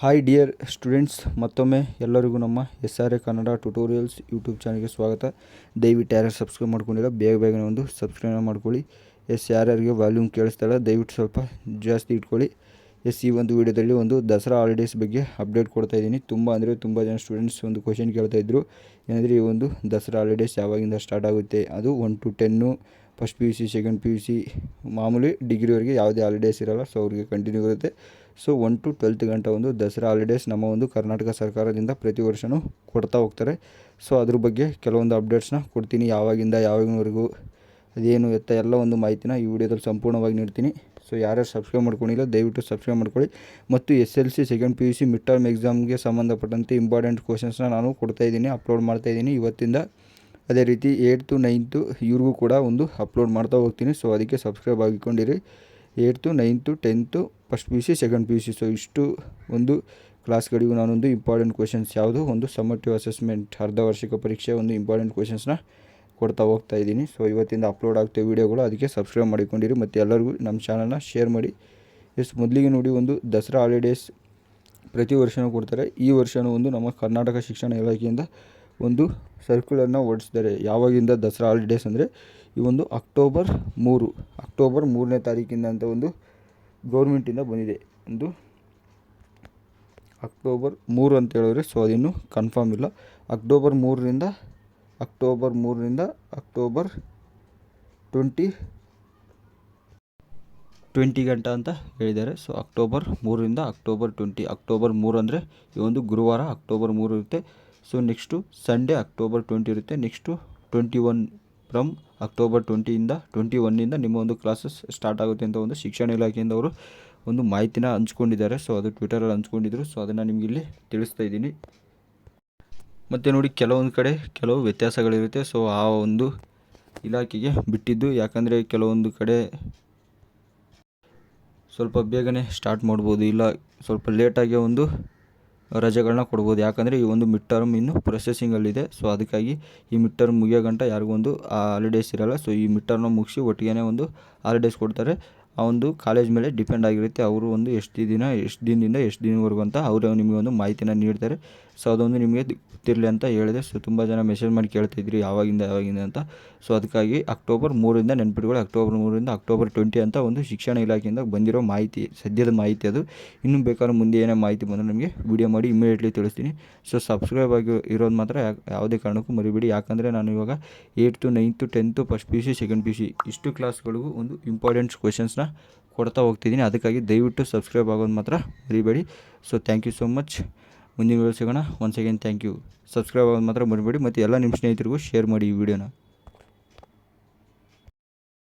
Hi dear students, ಮತ್ತೊಮ್ಮೆ ಎಲ್ಲರಿಗೂ ನಮ್ಮ SRA ಕನ್ನಡ ಟ್ಯುಟೋರಿಯಲ್ಸ್ ಯೂಟ್ಯೂಬ್ ಚಾನಲ್ಗೆ ಸ್ವಾಗತ. ದಯವಿಟ್ಟು ಯಾರು ಸಬ್ಸ್ಕ್ರೈಬ್ ಮಾಡ್ಕೊಂಡಿಲ್ಲ ಬೇಗನೆ ಒಂದು ಸಬ್ಸ್ಕ್ರೈಬ್ ಮಾಡ್ಕೊಳ್ಳಿ. ಯಾರ್ಯಾರಿಗೆ ವಾಲ್ಯೂಮ್ ಕೇಳಿಸ್ತಾಯಿಲ್ಲ ದಯವಿಟ್ಟು ಸ್ವಲ್ಪ ಜಾಸ್ತಿ ಇಟ್ಕೊಳ್ಳಿ. ಈ ಒಂದು ವಿಡಿಯೋದಲ್ಲಿ ಒಂದು ದಸರಾ ಹಾಲಿಡೇಸ್ ಬಗ್ಗೆ ಅಪ್ಡೇಟ್ ಕೊಡ್ತಾ ಇದ್ದೀನಿ. ತುಂಬ ಜನ ಸ್ಟೂಡೆಂಟ್ಸ್ ಒಂದು ಕ್ವಶನ್ ಕೇಳ್ತಾಯಿದ್ರು, ಏನಂದರೆ ಈ ಒಂದು ದಸರಾ ಹಾಲಿಡೇಸ್ ಯಾವಾಗಿಂದ ಸ್ಟಾರ್ಟ್ ಆಗುತ್ತೆ, ಅದು 1 to 10 first PUC second PUC ಮಾಮೂಲಿ ಡಿಗ್ರಿವರೆಗೆ ಯಾವುದೇ ಹಾಲಿಡೇಸ್ ಇರೋಲ್ಲ. ಸೊ ಅವ್ರಿಗೆ ಕಂಟಿನ್ಯೂ ಇರುತ್ತೆ. ಸೊ 1 to 12th ಗಂಟ ಒಂದು ದಸರಾ ಹಾಲಿಡೇಸ್ ನಮ್ಮ ಒಂದು ಕರ್ನಾಟಕ ಸರ್ಕಾರದಿಂದ ಪ್ರತಿ ವರ್ಷವೂ ಕೊಡ್ತಾ ಹೋಗ್ತಾರೆ. ಸೊ ಅದ್ರ ಬಗ್ಗೆ ಕೆಲವೊಂದು ಅಪ್ಡೇಟ್ಸ್ನ ಕೊಡ್ತೀನಿ. ಯಾವಾಗಿನವರೆಗೂ ಅದೇನು ಎತ್ತ ಎಲ್ಲ ಒಂದು ಮಾಹಿತಿನ ಈ ವಿಡಿಯೋದಲ್ಲಿ ಸಂಪೂರ್ಣವಾಗಿ ನೀಡ್ತೀನಿ. ಸೊ ಯಾರ್ಯಾರು ಸಬ್ಸ್ಕ್ರೈಬ್ ಮಾಡ್ಕೊಂಡಿಲ್ಲ ದಯವಿಟ್ಟು ಸಬ್ಸ್ಕ್ರೈಬ್ ಮಾಡ್ಕೊಳ್ಳಿ. ಮತ್ತು SLC second PUC mid term ಎಕ್ಸಾಮ್ಗೆ ಸಂಬಂಧಪಟ್ಟಂತೆ ಇಂಪಾರ್ಟೆಂಟ್ ಕ್ವಶನ್ಸ್ನ ನಾನು ಕೊಡ್ತಾಯಿದ್ದೀನಿ, ಅಪ್ಲೋಡ್ ಮಾಡ್ತಾಯಿದ್ದೀನಿ ಇವತ್ತಿಂದ. ಅದೇ ರೀತಿ 8th 9th ಇವ್ರಿಗೂ ಕೂಡ ಒಂದು ಅಪ್ಲೋಡ್ ಮಾಡ್ತಾ ಹೋಗ್ತೀನಿ. ಸೊ ಅದಕ್ಕೆ ಸಬ್ಸ್ಕ್ರೈಬ್ ಆಗಿಕೊಂಡಿರಿ. 8th 9th 10th first PUC second PUC so ಇಷ್ಟು ಒಂದು ಕ್ಲಾಸ್ಗಳಿಗೂ ನಾನೊಂದು ಇಂಪಾರ್ಟೆಂಟ್ ಕ್ವಶನ್ಸ್ ಯಾವುದು ಒಂದು ಸಮ್ಮಟಿವ್ ಅಸೆಸ್ಮೆಂಟ್ ಅರ್ಧ ವಾರ್ಷಿಕ ಪರೀಕ್ಷೆ ಒಂದು ಇಂಪಾರ್ಟೆಂಟ್ ಕ್ವಶನ್ಸ್ನ ಕೊಡ್ತಾ ಹೋಗ್ತಾ ಇದ್ದೀನಿ. ಸೊ ಇವತ್ತಿಂದ ಅಪ್ಲೋಡ್ ಆಗ್ತವೆ ವೀಡಿಯೋಗಳು, ಅದಕ್ಕೆ ಸಬ್ಸ್ಕ್ರೈಬ್ ಮಾಡಿಕೊಂಡಿರಿ ಮತ್ತು ಎಲ್ಲರಿಗೂ ನಮ್ಮ ಚಾನಲ್ನ ಶೇರ್ ಮಾಡಿ. ಮೊದಲಿಗೆ ನೋಡಿ, ಒಂದು ದಸರಾ ಹಾಲಿಡೇಸ್ ಪ್ರತಿ ವರ್ಷವೂ ಕೊಡ್ತಾರೆ. ಈ ವರ್ಷವೂ ಒಂದು ನಮ್ಮ ಕರ್ನಾಟಕ ಶಿಕ್ಷಣ ಇಲಾಖೆಯಿಂದ ಒಂದು ಸರ್ಕ್ಯುಲರ್ನ ಹೊರಡಿಸಿದ್ದಾರೆ. ಯಾವಾಗಿಂದ ದಸರಾ ಹಾಲಿಡೇಸ್ ಅಂದರೆ ಈ ಒಂದು ಅಕ್ಟೋಬರ್ 3ನೇ ತಾರೀಕಿಂದ ಅಂತ ಒಂದು ಗೌರ್ಮೆಂಟಿಂದ ಬಂದಿದೆ. ಒಂದು ಅಕ್ಟೋಬರ್ 3 ಅಂತ ಹೇಳಿದ್ರೆ, ಸೊ ಅದಿನ್ನೂ ಕನ್ಫರ್ಮ್ ಇಲ್ಲ. ಅಕ್ಟೋಬರ್ 3ರಿಂದ ಅಕ್ಟೋಬರ್ 20 ಗಂಟ ಅಂತ ಹೇಳಿದ್ದಾರೆ. ಸೊ ಅಕ್ಟೋಬರ್ 3ರಿಂದ ಅಕ್ಟೋಬರ್ 20. ಅಕ್ಟೋಬರ್ 3 ಅಂದರೆ ಈ ಒಂದು ಗುರುವಾರ ಅಕ್ಟೋಬರ್ 3 ಇರುತ್ತೆ. ಸೊ ನೆಕ್ಸ್ಟು ಸಂಡೇ ಅಕ್ಟೋಬರ್ 20 ಇರುತ್ತೆ. ನೆಕ್ಸ್ಟು 21 ಫ್ರಮ್ ಅಕ್ಟೋಬರ್ 21 ನಿಮ್ಮ ಒಂದು ಕ್ಲಾಸಸ್ ಸ್ಟಾರ್ಟ್ ಆಗುತ್ತೆ ಅಂತ ಒಂದು ಶಿಕ್ಷಣ ಇಲಾಖೆಯಿಂದ ಅವರು ಒಂದು ಮಾಹಿತಿನ ಹಂಚ್ಕೊಂಡಿದ್ದಾರೆ. ಸೊ ಅದು ಟ್ವಿಟರಲ್ಲಿ ಹಂಚ್ಕೊಂಡಿದ್ರು. ಸೊ ಅದನ್ನು ನಿಮಗೆ ಇಲ್ಲಿ ತಿಳಿಸ್ತಾ ಇದ್ದೀನಿ. ಮತ್ತು ನೋಡಿ, ಕೆಲವೊಂದು ಕಡೆ ಕೆಲವು ವ್ಯತ್ಯಾಸಗಳಿರುತ್ತೆ. ಸೊ ಆ ಒಂದು ಇಲಾಖೆಗೆ ಬಿಟ್ಟಿದ್ದು, ಯಾಕಂದರೆ ಕೆಲವೊಂದು ಕಡೆ ಸ್ವಲ್ಪ ಬೇಗನೆ ಸ್ಟಾರ್ಟ್ ಮಾಡ್ಬೋದು, ಇಲ್ಲ ಸ್ವಲ್ಪ ಲೇಟಾಗಿ ಒಂದು ರಜೆಗಳನ್ನ ಕೊಡ್ಬೋದು. ಯಾಕಂದರೆ ಈ ಒಂದು ಮಿಡ್ ಟರ್ಮ್ ಇನ್ನೂ ಪ್ರೊಸೆಸಿಂಗಲ್ಲಿದೆ. ಸೊ ಅದಕ್ಕಾಗಿ ಈ ಮಿಡ್ ಟರ್ಮ್ ಮುಗಿಯೋ ಗಂಟ ಯಾರಿಗೂ ಒಂದು ಹಾಲಿಡೇಸ್ ಇರೋಲ್ಲ. ಸೊ ಈ ಮಿಡ್ ಟರ್ಮ್ನ ಮುಗಿಸಿ ಒಟ್ಟಿಗೆ ಒಂದು ಹಾಲಿಡೇಸ್ ಕೊಡ್ತಾರೆ. ಆ ಒಂದು ಕಾಲೇಜ್ ಮೇಲೆ ಡಿಪೆಂಡ್ ಆಗಿರುತ್ತೆ. ಅವರು ಒಂದು ಎಷ್ಟು ದಿನದಿಂದ ಎಷ್ಟು ದಿನವರೆಗೂ ಅಂತ ಅವರು ನಿಮಗೆ ಒಂದು ಮಾಹಿತಿನ ನೀಡ್ತಾರೆ. ಸೊ ಅದೊಂದು ನಿಮಗೆ ಗೊತ್ತಿರಲಿ ಅಂತ ಹೇಳಿದೆ. ಸೊ ತುಂಬ ಜನ ಮೆಸೇಜ್ ಮಾಡಿ ಕೇಳ್ತಿದ್ರಿ ಯಾವಾಗಿಂದ ಅಂತ. ಸೊ ಅದಕ್ಕಾಗಿ ಅಕ್ಟೋಬರ್ 3ರಿಂದ ನೆನ್ಪಿಟ್ಕೊಳ್ಳಿ. ಅಕ್ಟೋಬರ್ 3ರಿಂದ ಅಕ್ಟೋಬರ್ 20 ಅಂತ ಒಂದು ಶಿಕ್ಷಣ ಇಲಾಖೆಯಿಂದ ಬಂದಿರೋ ಮಾಹಿತಿ, ಸದ್ಯದ ಮಾಹಿತಿ ಅದು. ಇನ್ನೂ ಬೇಕಾದ್ರೆ ಮುಂದೆ ಏನೇ ಮಾಹಿತಿ ಬಂದರೆ ನಮಗೆ ವಿಡಿಯೋ ಮಾಡಿ ಇಮಿಡಿಯೇಟ್ಲಿ ತಿಳಿಸ್ತೀನಿ. ಸೊ ಸಬ್ಸ್ಕ್ರೈಬ್ ಆಗಿ ಇರೋದು ಮಾತ್ರ ಯಾವುದೇ ಕಾರಣಕ್ಕೂ ಮರಿಬೇಡಿ. ಯಾಕಂದರೆ ನಾನು ಇವಾಗ 8th 9th 10th first PUC second PUC ಇಷ್ಟು ಕ್ಲಾಸ್ಗಳಿಗೂ ಒಂದು ಇಂಪಾರ್ಟೆಂಟ್ ಕ್ವೆಶನ್ಸ್ನ ಕೊಡ್ತಾ ಹೋಗ್ತಿದ್ದೀನಿ. ಅದಕ್ಕಾಗಿ ದಯವಿಟ್ಟು ಸಬ್ಸ್ಕ್ರೈಬ್ ಆಗೋದು ಮಾತ್ರ ಮರಿಬೇಡಿ. So thank you so much. ಮುಂದಿನ ವಿಡಿಯೋ ಸಿಗೋಣ. Once again thank you. Subscribe ಆಗೋದು ಮಾತ್ರ ಮರಿಬೇಡಿ ಮತ್ತು ಎಲ್ಲ ನಿಮ್ಮ ಸ್ನೇಹಿತರಿಗೂ ಶೇರ್ ಮಾಡಿ ಈ ವಿಡಿಯೋನ.